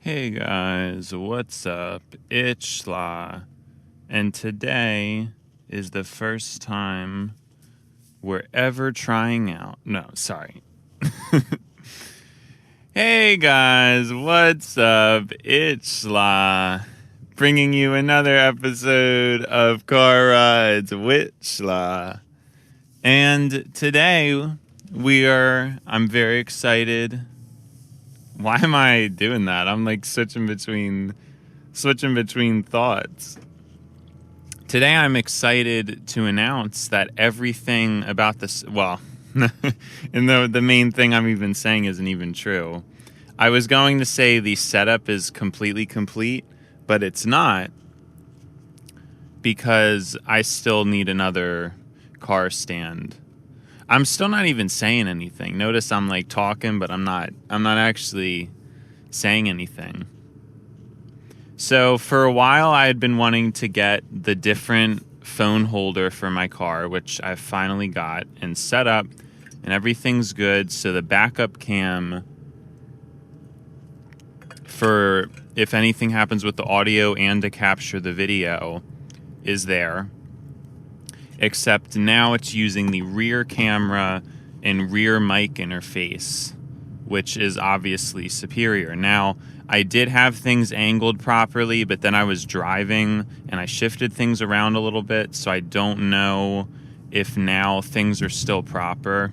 Hey guys, what's up? It's Sla, and today is the first time we're ever trying out. No, sorry. Hey guys, what's up? It's Sla, bringing you another episode of Car Rides WIT Sla. And today I'm very excited. Why am I doing that? I'm like switching between thoughts. Today I'm excited to announce that everything about this, well, and the main thing I'm even saying isn't even true. I was going to say the setup is completely complete, but it's not, because I still need another car stand. I'm still not even saying anything. Notice I'm like talking, but I'm not actually saying anything. So for a while I had been wanting to get the different phone holder for my car, which I finally got and set up, and everything's good. So the backup cam for if anything happens with the audio and to capture the video is there. Except now it's using the rear camera and rear mic interface, which is obviously superior. Now, I did have things angled properly, but then I was driving and I shifted things around a little bit, so I don't know if now things are still proper.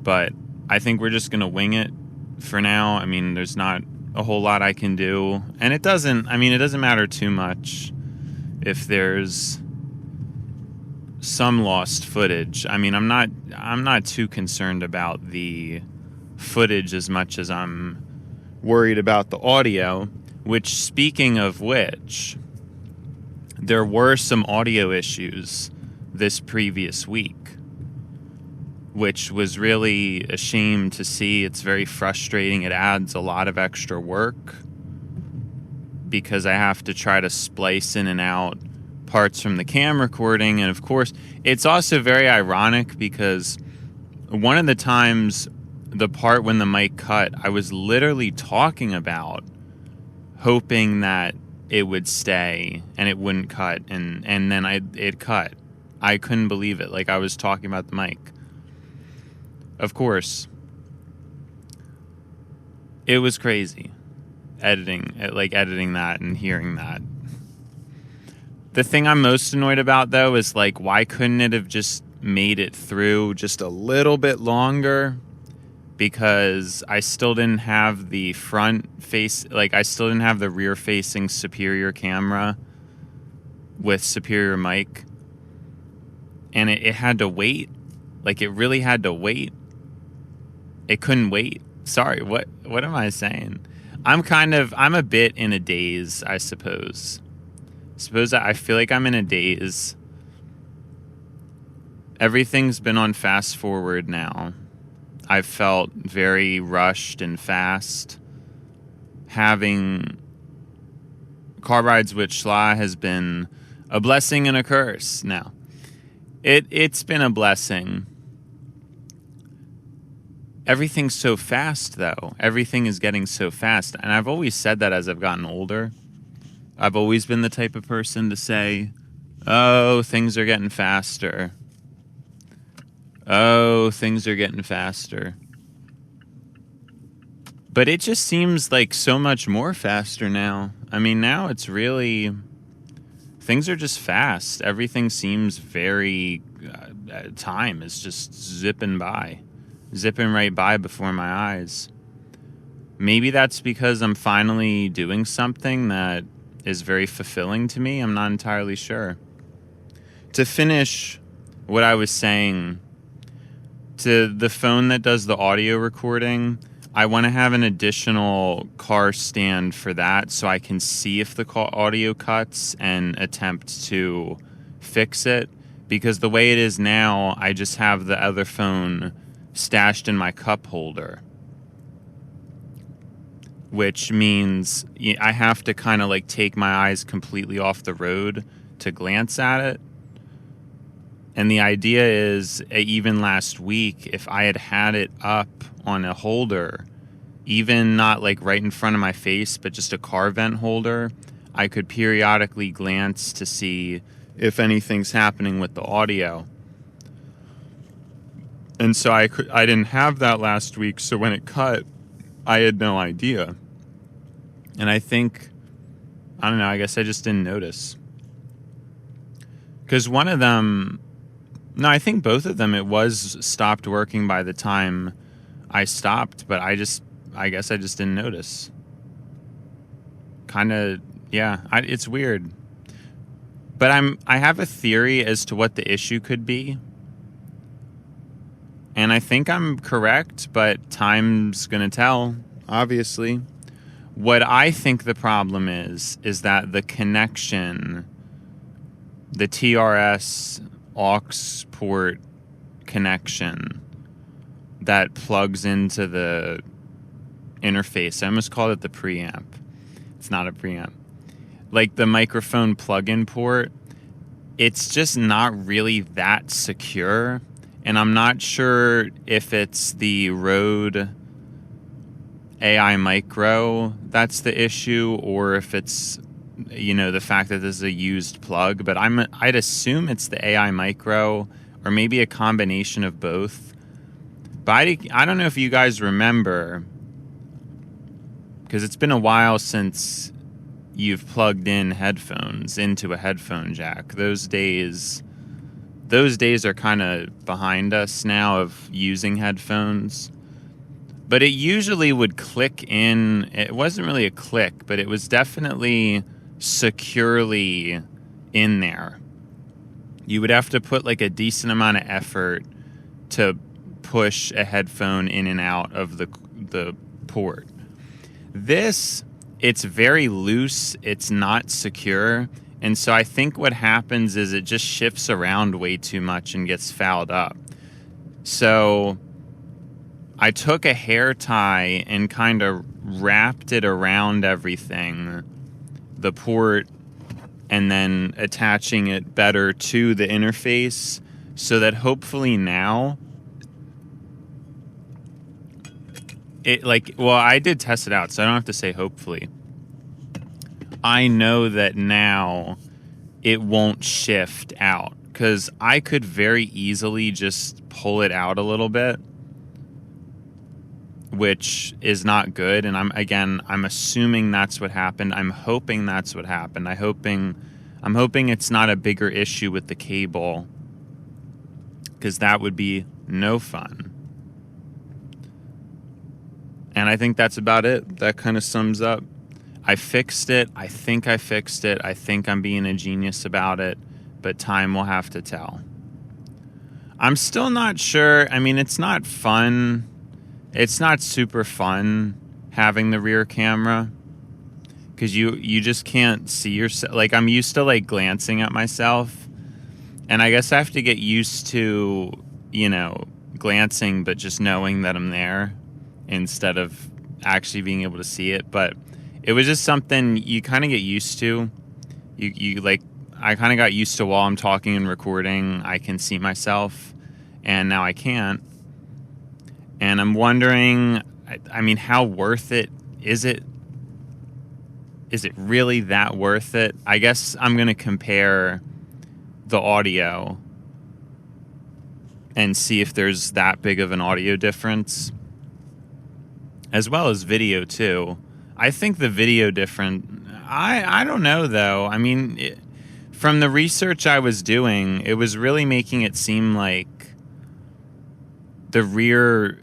But I think we're just going to wing it for now. I mean, there's not a whole lot I can do. And it doesn't matter too much if there's some lost footage. I mean, I'm not too concerned about the footage as much as I'm worried about the audio, which, speaking of which, there were some audio issues this previous week, which was really a shame to see. It's very frustrating. It adds a lot of extra work because I have to try to splice in and out parts from the cam recording. And of course, it's also very ironic because one of the times, the part when the mic cut, I was literally talking about hoping that it would stay and it wouldn't cut, and then it cut. I couldn't believe it. Like, I was talking about the mic. Of course, it was crazy editing that and hearing that. The thing I'm most annoyed about, though, is like, why couldn't it have just made it through just a little bit longer? Because I still didn't have the I still didn't have the rear facing superior camera with superior mic. And it had to wait. Like, it really had to wait. It couldn't wait. Sorry, what am I saying? I'm a bit in a daze, I suppose. I feel like I'm in a daze. Everything's been on fast forward now. I've felt very rushed and fast. Having Car Rides WIT Sla has been a blessing and a curse. Now, it's been a blessing. Everything's so fast, though. Everything is getting so fast. And I've always said that as I've gotten older. I've always been the type of person to say, oh, things are getting faster. Oh, things are getting faster. But it just seems like so much more faster now. I mean, now it's really, things are just fast. Everything seems very, time is just zipping right by before my eyes. Maybe that's because I'm finally doing something that is very fulfilling to me. I'm not entirely sure. To finish what I was saying, to the phone that does the audio recording, I want to have an additional car stand for that so I can see if the audio cuts and attempt to fix it. Because the way it is now, I just have the other phone stashed in my cup holder, which means I have to kind of like take my eyes completely off the road to glance at it. And the idea is, even last week, if I had it up on a holder, even not like right in front of my face, but just a car vent holder, I could periodically glance to see if anything's happening with the audio. And so I didn't have that last week, so when it cut, I had no idea. And I think, I don't know, I guess I just didn't notice. Because one of them, no, I think both of them, it was stopped working by the time I stopped, but I guess I just didn't notice. Kind of, yeah, it's weird. But I have a theory as to what the issue could be. And I think I'm correct, but time's going to tell, obviously. What I think the problem is that the connection, the TRS aux port connection that plugs into the interface, I almost called it the preamp. It's not a preamp. Like the microphone plug-in port, it's just not really that secure. And I'm not sure if it's the Rode AI Micro that's the issue, or if it's, the fact that this is a used plug. But I'd assume it's the AI Micro, or maybe a combination of both. But I don't know if you guys remember, because it's been a while since you've plugged in headphones into a headphone jack. Those days are kind of behind us now of using headphones. But it usually would click in. It wasn't really a click, but it was definitely securely in there. You would have to put like a decent amount of effort to push a headphone in and out of the port. This, it's very loose. It's not secure. And so I think what happens is it just shifts around way too much and gets fouled up. So I took a hair tie and kind of wrapped it around everything, the port, and then attaching it better to the interface so that hopefully now I did test it out, so I don't have to say hopefully. I know that now it won't shift out, because I could very easily just pull it out a little bit, which is not good. And I'm assuming that's what happened. I'm hoping that's what happened. I'm hoping it's not a bigger issue with the cable, because that would be no fun. And I think that's about it. That kind of sums up. I fixed it. I think I fixed it. I think I'm being a genius about it, but time will have to tell. I'm still not sure. I mean, it's not fun. It's not super fun having the rear camera, because you just can't see yourself. Like, I'm used to like glancing at myself, and I guess I have to get used to, glancing, but just knowing that I'm there instead of actually being able to see it. But it was just something you kind of get used to. I kind of got used to while I'm talking and recording, I can see myself, and now I can't. And I'm wondering, I mean, how worth it is it? Is it really that worth it? I guess I'm going to compare the audio and see if there's that big of an audio difference, as well as video too. I think the video different. I don't know though. I mean, from the research I was doing, it was really making it seem like the rear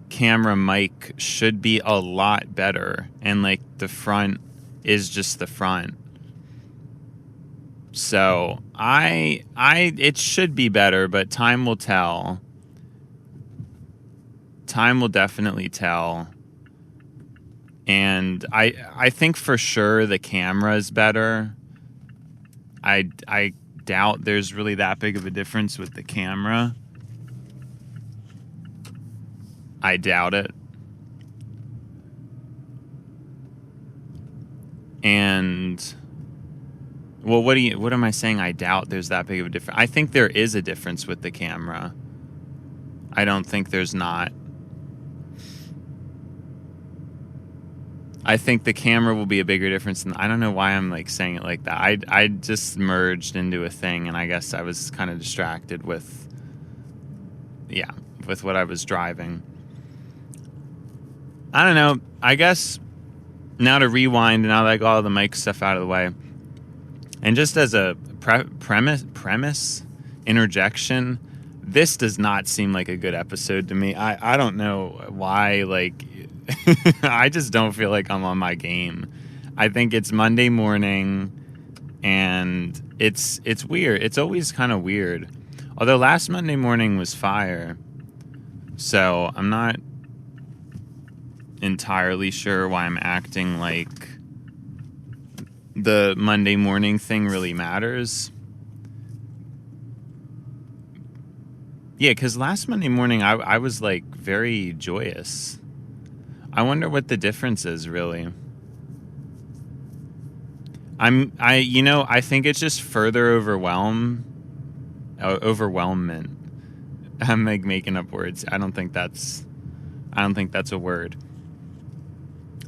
camera mic should be a lot better, and like the front is just the front. So it should be better, but time will tell. Time will definitely tell. And I think for sure the camera is better. I doubt there's really that big of a difference with the camera. I doubt it. And well, what am I saying? I doubt there's that big of a difference. I think there is a difference with the camera. I don't think there's not. I think the camera will be a bigger difference. I don't know why I'm like saying it like that. I just merged into a thing, and I guess I was kind of distracted with what I was driving. I don't know. I guess now to rewind, now that I got all the mic stuff out of the way, and just as a premise interjection, this does not seem like a good episode to me. I don't know why, like, I just don't feel like I'm on my game. I think it's Monday morning, and it's weird. It's always kind of weird. Although last Monday morning was fire, so I'm not entirely sure why I'm acting like the Monday morning thing really matters. Yeah, because last Monday morning I was like very joyous. I wonder what the difference is really. I think it's just further overwhelmment. I'm like making up words. I don't think that's a word.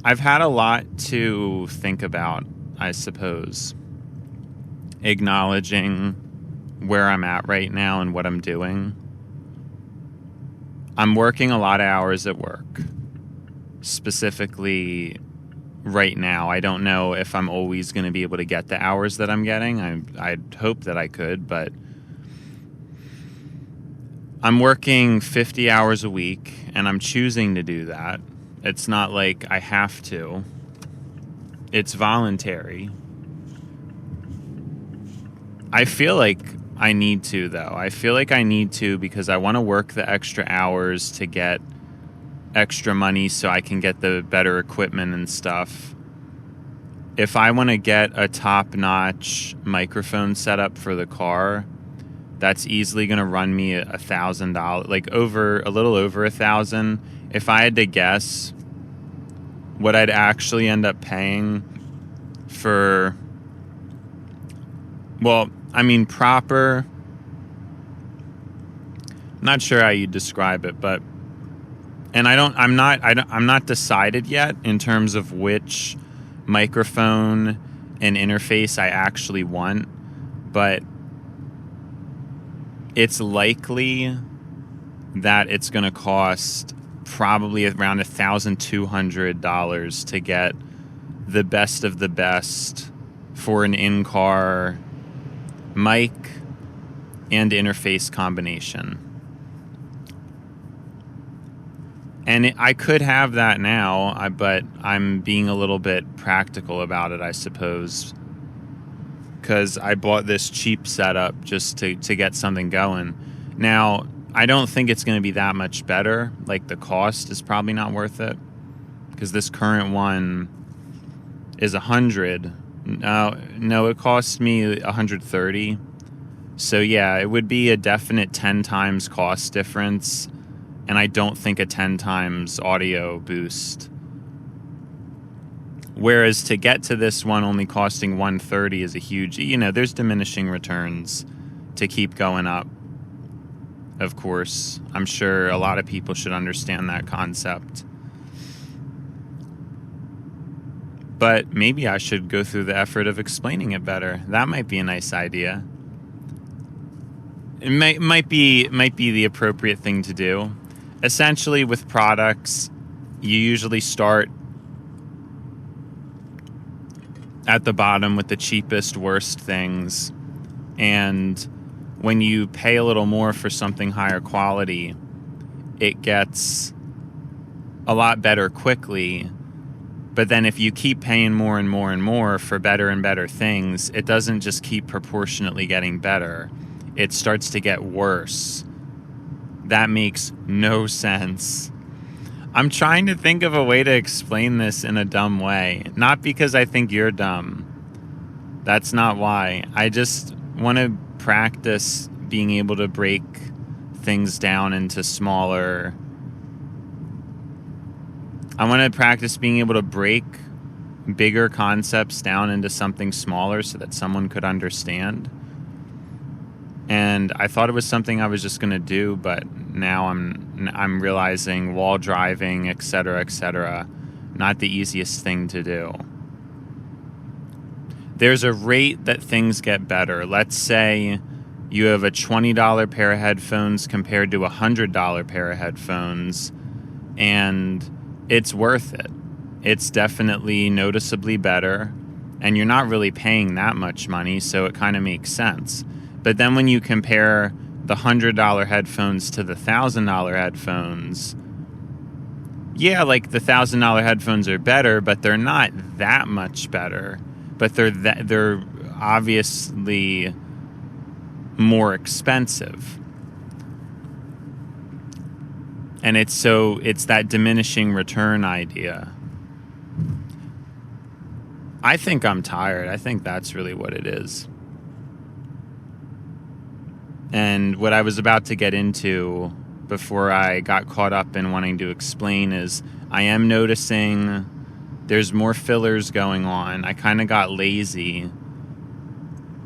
I've had a lot to think about, I suppose. Acknowledging where I'm at right now and what I'm doing. I'm working a lot of hours at work. Specifically, right now, I don't know if I'm always going to be able to get the hours that I'm getting. I'd hope that I could, but I'm working 50 hours a week, and I'm choosing to do that. It's not like I have to. It's voluntary. I feel like I need to, though. I feel like I need to because I want to work the extra hours to get extra money so I can get the better equipment and stuff. If I want to get a top-notch microphone setup for the car, that's easily going to run me $1,000, like a little over $1,000. If I had to guess what I'd actually end up paying for, proper, not sure how you describe it, but, and I'm not decided yet in terms of which microphone and interface I actually want, but it's likely that it's going to cost probably around $1,200 to get the best of the best for an in-car mic and interface combination. And I could have that now, but I'm being a little bit practical about it, I suppose, because I bought this cheap setup just to get something going. Now, I don't think it's going to be that much better. Like, the cost is probably not worth it, because this current one is $100. No, it cost me $130. So yeah, it would be a definite 10 times cost difference, and I don't think a 10 times audio boost. Whereas to get to this one only costing $130 is a huge, there's diminishing returns to keep going up. Of course, I'm sure a lot of people should understand that concept. But maybe I should go through the effort of explaining it better. That might be a nice idea. It might be the appropriate thing to do. Essentially, with products, you usually start at the bottom with the cheapest, worst things. And when you pay a little more for something higher quality, it gets a lot better quickly. But then if you keep paying more and more and more for better and better things, it doesn't just keep proportionately getting better. It starts to get worse. That makes no sense. I'm trying to think of a way to explain this in a dumb way. Not because I think you're dumb. That's not why. I just want to practice being able to break things down into smaller. I want to practice being able to break bigger concepts down into something smaller so that someone could understand. And I thought it was something I was just going to do, but now I'm realizing while driving, etc., not the easiest thing to do. There's a rate that things get better. Let's say you have a $20 pair of headphones compared to a $100 pair of headphones, and it's worth it. It's definitely noticeably better, and you're not really paying that much money, so it kind of makes sense. But then when you compare the $100 headphones to the $1,000 headphones, yeah, like the $1,000 headphones are better, but they're not that much better. But they're obviously more expensive. And it's that diminishing return idea. I think I'm tired. I think that's really what it is. And what I was about to get into before I got caught up in wanting to explain is I am noticing there's more fillers going on. I kind of got lazy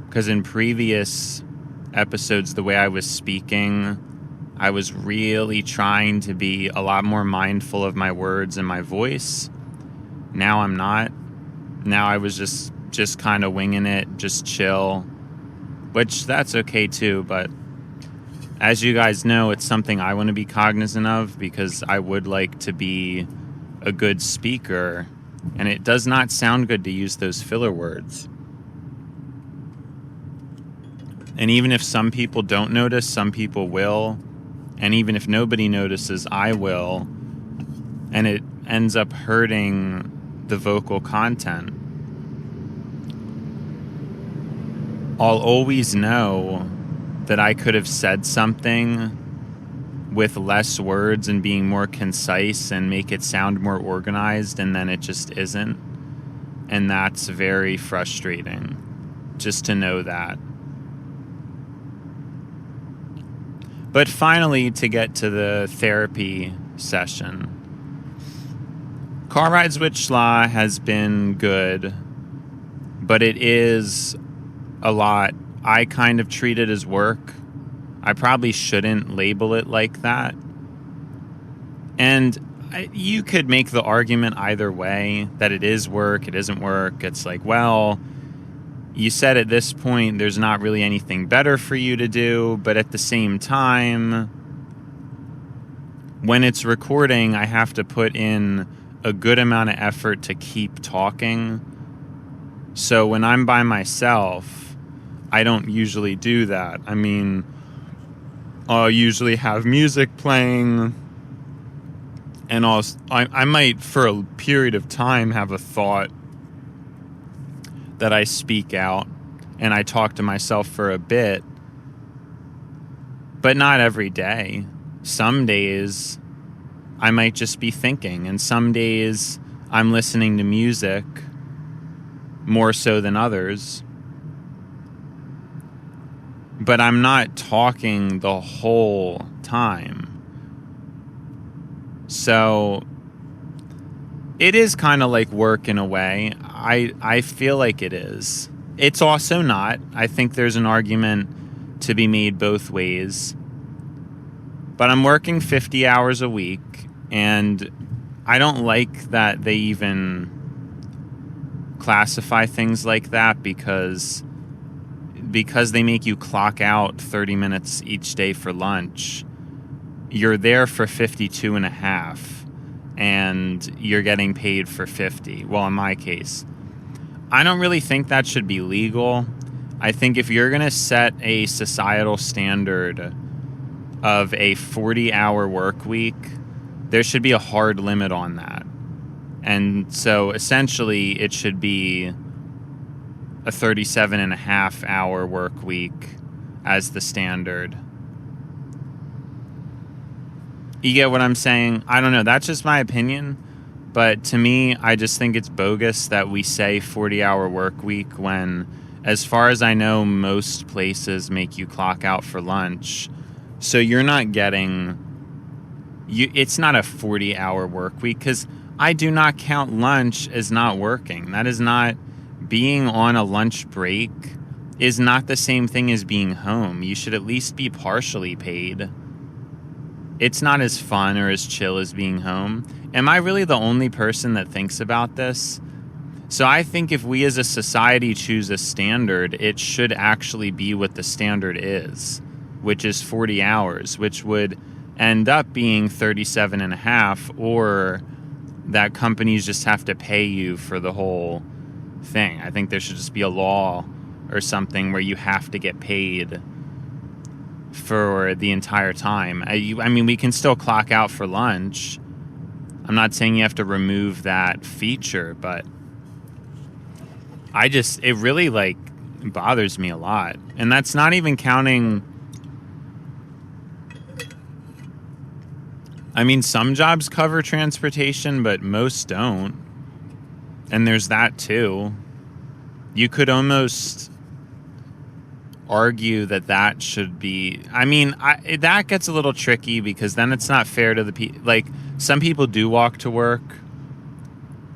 because in previous episodes, the way I was speaking, I was really trying to be a lot more mindful of my words and my voice. Now I'm not. Now I was just kind of winging it, just chill, which that's okay too, but as you guys know, it's something I want to be cognizant of because I would like to be a good speaker, and it does not sound good to use those filler words. And even if some people don't notice, some people will, and even if nobody notices, I will, and it ends up hurting the vocal content. I'll always know that I could have said something with less words and being more concise and make it sound more organized, and then it just isn't. And that's very frustrating, just to know that. But finally, to get to the therapy session, Car Rides WIT Sla has been good, but it is a lot. I kind of treat it as work. I probably shouldn't label it like that. And you could make the argument either way, that it is work, it isn't work. It's like, well, you said at this point there's not really anything better for you to do, but at the same time, when it's recording, I have to put in a good amount of effort to keep talking. So when I'm by myself, I don't usually do that. I mean, I'll usually have music playing, and I might, for a period of time, have a thought that I speak out, and I talk to myself for a bit, but not every day. Some days, I might just be thinking, and some days, I'm listening to music more so than others. But I'm not talking the whole time. So it is kind of like work in a way. I feel like it is. It's also not. I think there's an argument to be made both ways. But I'm working 50 hours a week, and I don't like that they even classify things like that because they make you clock out 30 minutes each day for lunch. You're there for 52 and a half, and you're getting paid for 50. Well, in my case, I don't really think that should be legal. I think if you're going to set a societal standard of a 40-hour work week, there should be a hard limit on that. And so essentially it should be a 37.5-hour work week as the standard. You get what I'm saying? I don't know. That's just my opinion. But to me, I just think it's bogus that we say 40-hour work week when, as far as I know, most places make you clock out for lunch. So you're not getting... it's not a 40-hour work week because I do not count lunch as not working. That is not... being on a lunch break is not the same thing as being home. You should at least be partially paid. it's not as fun or as chill as being home. Am I really the only person that thinks about this? So I think if we as a society choose a standard, it should actually be what the standard is, which is 40 hours, which would end up being 37 and a half, or that companies just have to pay you for the whole thing. I think there should just be a law or something where you have to get paid for the entire time. I mean, we can still clock out for lunch. I'm not saying you have to remove that feature, but it really like bothers me a lot. And that's not even counting. I mean, some jobs cover transportation, but most don't. And there's that too. You could almost argue that should be... I mean, that gets a little tricky because then it's not fair to the people. Like, some people do walk to work.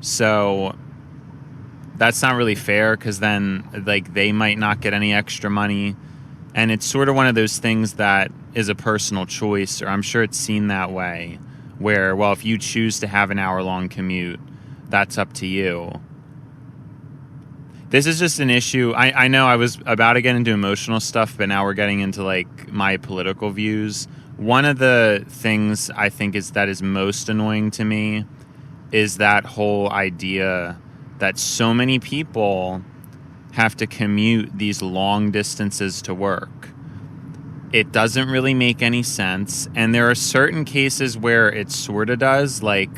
So that's not really fair because then, like, they might not get any extra money. And it's sort of one of those things that is a personal choice, or I'm sure it's seen that way, where, well, if you choose to have an hour-long commute, that's up to you. This is just an issue. I know I was about to get into emotional stuff, but now we're getting into, like, my political views. One of the things I think is most annoying to me is that whole idea that so many people have to commute these long distances to work. It doesn't really make any sense. And there are certain cases where it sort of does. Like,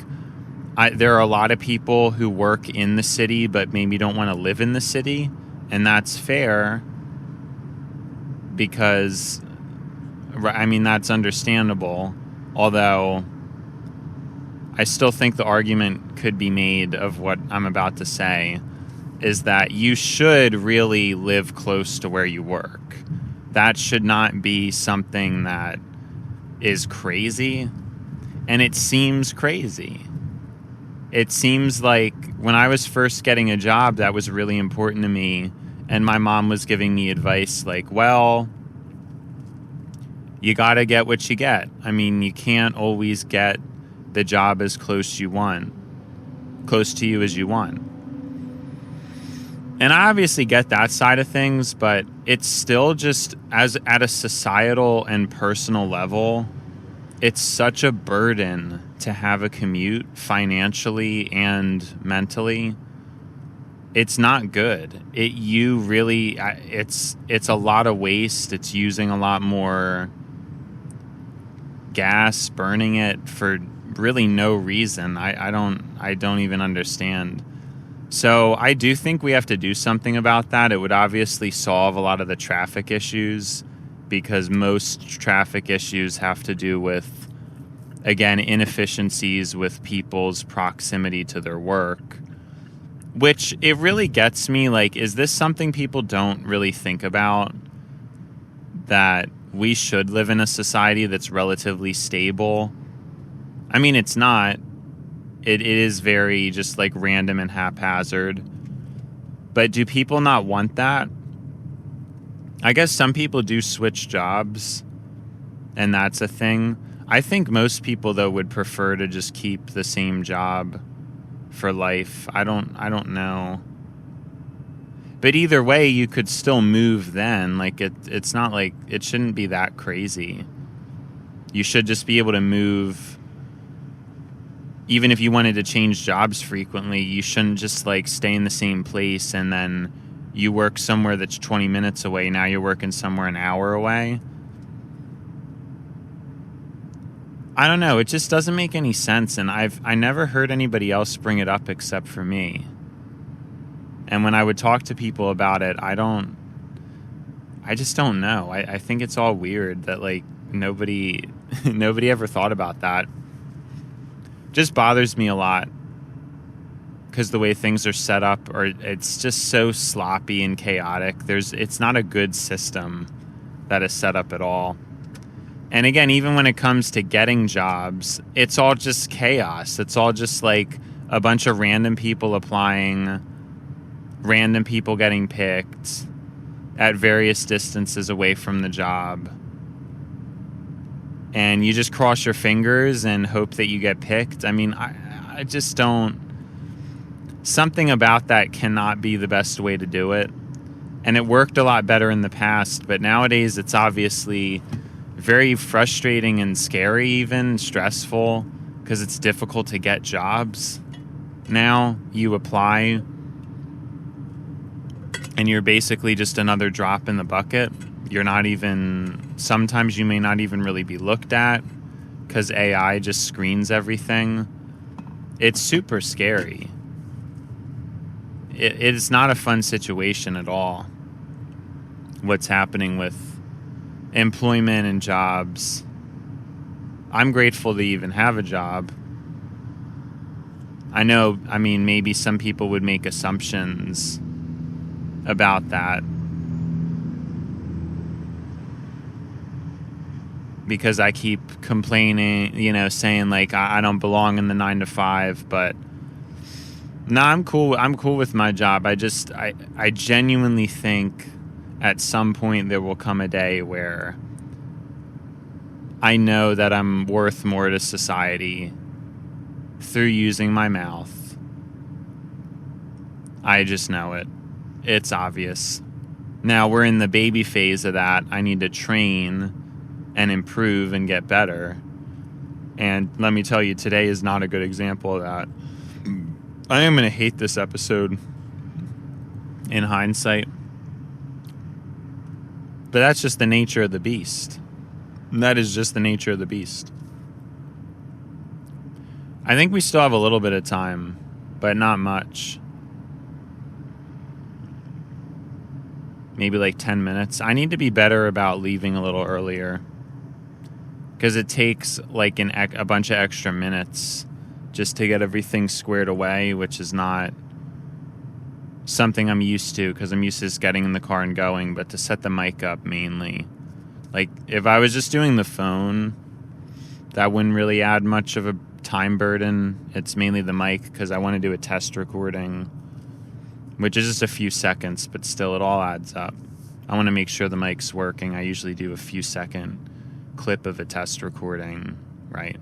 there are a lot of people who work in the city but maybe don't want to live in the city. And that's fair because, I mean, that's understandable. Although I still think the argument could be made of what I'm about to say is that you should really live close to where you work. That should not be something that is crazy. And it seems crazy. It seems like when I was first getting a job, that was really important to me. And my mom was giving me advice like, well, you got to get what you get. I mean, you can't always get the job as close to you as you want. And I obviously get that side of things, but it's still just, as at a societal and personal level, it's such a burden to have a commute financially and mentally. It's not good. It's a lot of waste. It's using a lot more gas, burning it for really no reason. I don't even understand. So I do think we have to do something about that. It would obviously solve a lot of the traffic issues because most traffic issues have to do with, again, inefficiencies with people's proximity to their work, which it really gets me. Like, is this something people don't really think about? That we should live in a society that's relatively stable? I mean, it's not. It is very just like random and haphazard. But do people not want that? I guess some people do switch jobs, and that's a thing. I think most people, though, would prefer to just keep the same job for life. I don't know. But either way, you could still move then. Like, it's not like, it shouldn't be that crazy. You should just be able to move. Even if you wanted to change jobs frequently, you shouldn't just like stay in the same place and then you work somewhere that's 20 minutes away. Now you're working somewhere an hour away. I don't know. It just doesn't make any sense. And I never heard anybody else bring it up except for me. And when I would talk to people about it, I just don't know. I think it's all weird that like nobody ever thought about that. Just bothers me a lot because the way things are set up, or it's just so sloppy and chaotic. It's not a good system that is set up at all. And again, even when it comes to getting jobs, it's all just chaos. It's all just like a bunch of random people applying, random people getting picked at various distances away from the job. and you just cross your fingers and hope that you get picked. I mean, I just don't... Something about that cannot be the best way to do it. And it worked a lot better in the past, but nowadays it's obviously very frustrating and scary, even stressful, because it's difficult to get jobs. Now you apply and you're basically just another drop in the bucket. You're not even... Sometimes you may not even really be looked at because AI just screens everything. It's super scary. It's not a fun situation at all, what's happening with employment and jobs. I'm grateful to even have a job. I know, I mean, maybe some people would make assumptions about that because I keep complaining, you know, saying like I don't belong in the 9 to 5, but no, I'm cool. I'm cool with my job. I genuinely think at some point there will come a day where I know that I'm worth more to society through using my mouth. I just know it. It's obvious. Now we're in the baby phase of that. I need to train and improve and get better. And let me tell you, today is not a good example of that. I am going to hate this episode in hindsight. But that's just the nature of the beast. That is just the nature of the beast. I think we still have a little bit of time, but not much. Maybe like 10 minutes. I need to be better about leaving a little earlier, because it takes like a bunch of extra minutes just to get everything squared away, which is not something I'm used to, because I'm used to just getting in the car and going. But to set the mic up mainly, like if I was just doing the phone, that wouldn't really add much of a time burden. It's mainly the mic, because I want to do a test recording, which is just a few seconds, but still it all adds up. I want to make sure the mic's working. I usually do a few second clip of a test recording, right?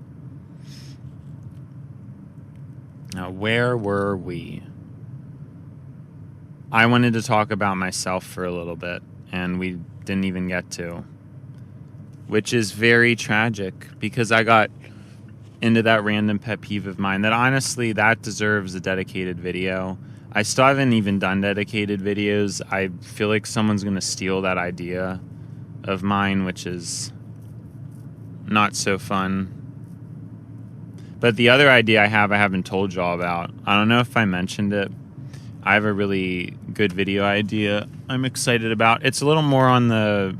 Now, where were we? I wanted to talk about myself for a little bit, and we didn't even get to, which is very tragic, because I got into that random pet peeve of mine that honestly, that deserves a dedicated video. I still haven't even done dedicated videos. I feel like someone's going to steal that idea of mine, which is not so fun. But the other idea I haven't told y'all about. I don't know if I mentioned it. I have a really good video idea I'm excited about. It's a little more on the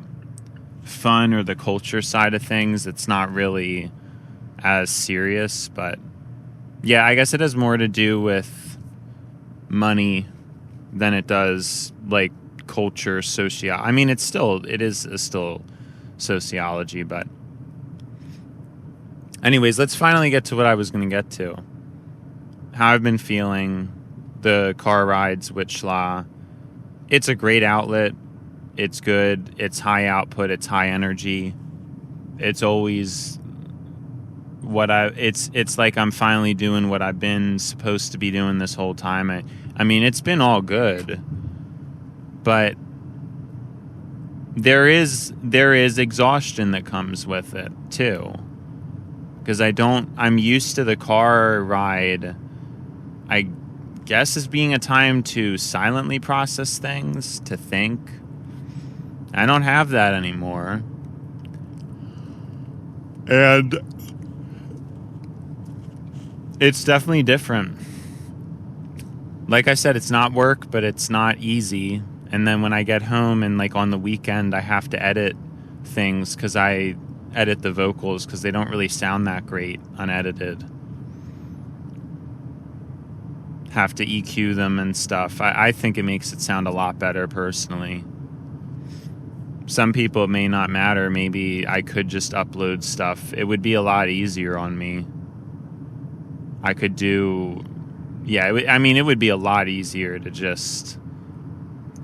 fun or the culture side of things. It's not really as serious, but yeah, I guess it has more to do with money than it does like culture, I mean, it is still sociology, but anyways, let's finally get to what I was going to get to. How I've been feeling, the Car Rides WIT Sla. It's a great outlet. It's good. It's high output. It's high energy. It's always it's like I'm finally doing what I've been supposed to be doing this whole time. I mean, it's been all good, but there is exhaustion that comes with it too. Because I'm used to the car ride, I guess, as being a time to silently process things, to think. I don't have that anymore. And it's definitely different. Like I said, it's not work, but it's not easy. And then when I get home and like on the weekend, I have to edit things, because I edit the vocals because they don't really sound that great unedited. Have to EQ them and stuff. I think it makes it sound a lot better personally. Some people it may not matter. Maybe I could just upload stuff. It would be a lot easier on me. I could do... Yeah, it would be a lot easier to just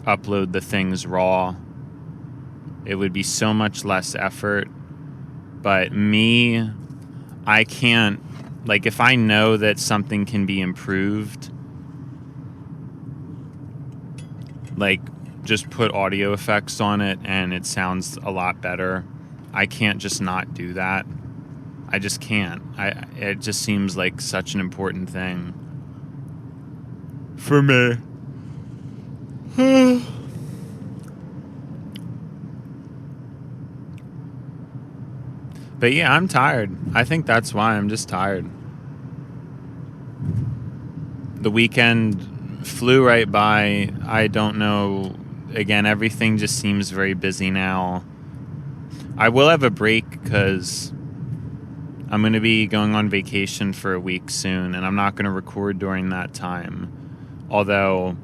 upload the things raw. It would be so much less effort. But me, I can't, like, if I know that something can be improved, like, just put audio effects on it and it sounds a lot better. I can't just not do that. I just can't. It just seems like such an important thing for me. But yeah, I'm tired. I think that's why I'm just tired. The weekend flew right by. I don't know. Again, everything just seems very busy now. I will have a break because I'm going to be going on vacation for a week soon, and I'm not going to record during that time. Although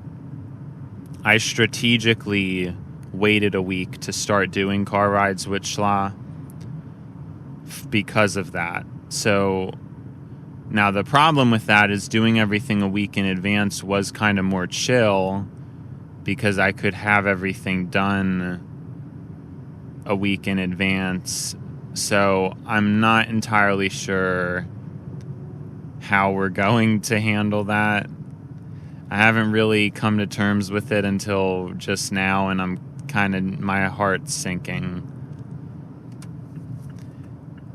I strategically waited a week to start doing Car Rides WIT Sla because of that. So now the problem with that is doing everything a week in advance was kind of more chill because I could have everything done a week in advance. So I'm not entirely sure how we're going to handle that. I haven't really come to terms with it until just now, and I'm kind of, my heart's sinking.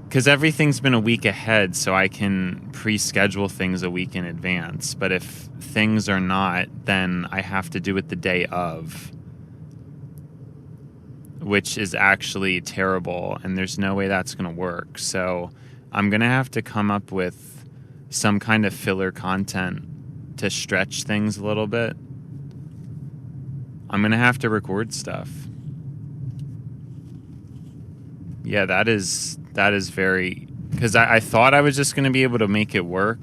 Because everything's been a week ahead, so I can pre-schedule things a week in advance. But if things are not, then I have to do it the day of, which is actually terrible, and there's no way that's going to work. So I'm going to have to come up with some kind of filler content to stretch things a little bit. I'm going to have to record stuff. Yeah, that is very... Because I thought I was just going to be able to make it work,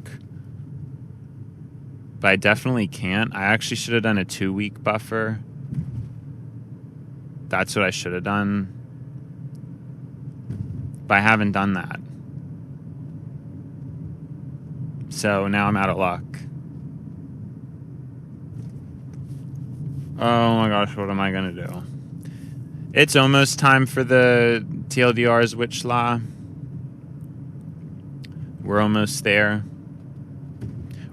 but I definitely can't. I actually should have done a 2-week buffer. That's what I should have done. But I haven't done that. So now I'm out of luck. Oh my gosh, what am I going to do? It's almost time for the TLDR's WIT Sla. We're almost there.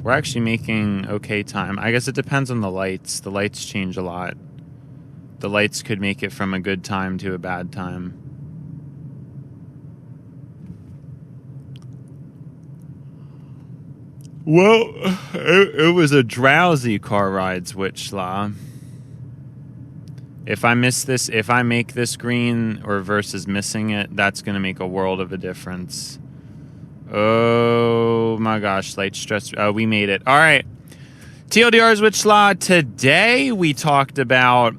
We're actually making okay time. I guess it depends on the lights. The lights change a lot. The lights could make it from a good time to a bad time. Well, it was a drowsy Car Rides WIT Sla. If I miss this, if I make this green or versus missing it, that's going to make a world of a difference. Oh my gosh, light stress. Oh, we made it. All right. TLDR's WIT Sla. Today we talked about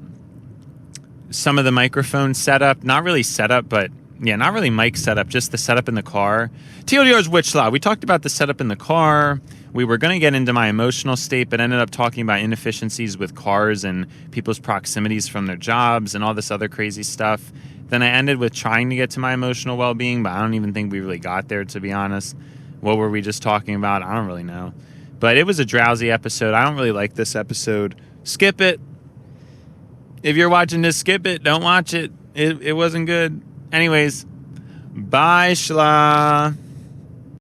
some of the microphone setup. Not really setup, but yeah, not really mic setup, just the setup in the car. TLDR's WIT Sla. We talked about the setup in the car. We were going to get into my emotional state, but ended up talking about inefficiencies with cars and people's proximities from their jobs and all this other crazy stuff. Then I ended with trying to get to my emotional well-being, but I don't even think we really got there, to be honest. What were we just talking about? I don't really know. But it was a drowsy episode. I don't really like this episode. Skip it. If you're watching this, skip it. Don't watch it. It wasn't good. Anyways, bye, Schla.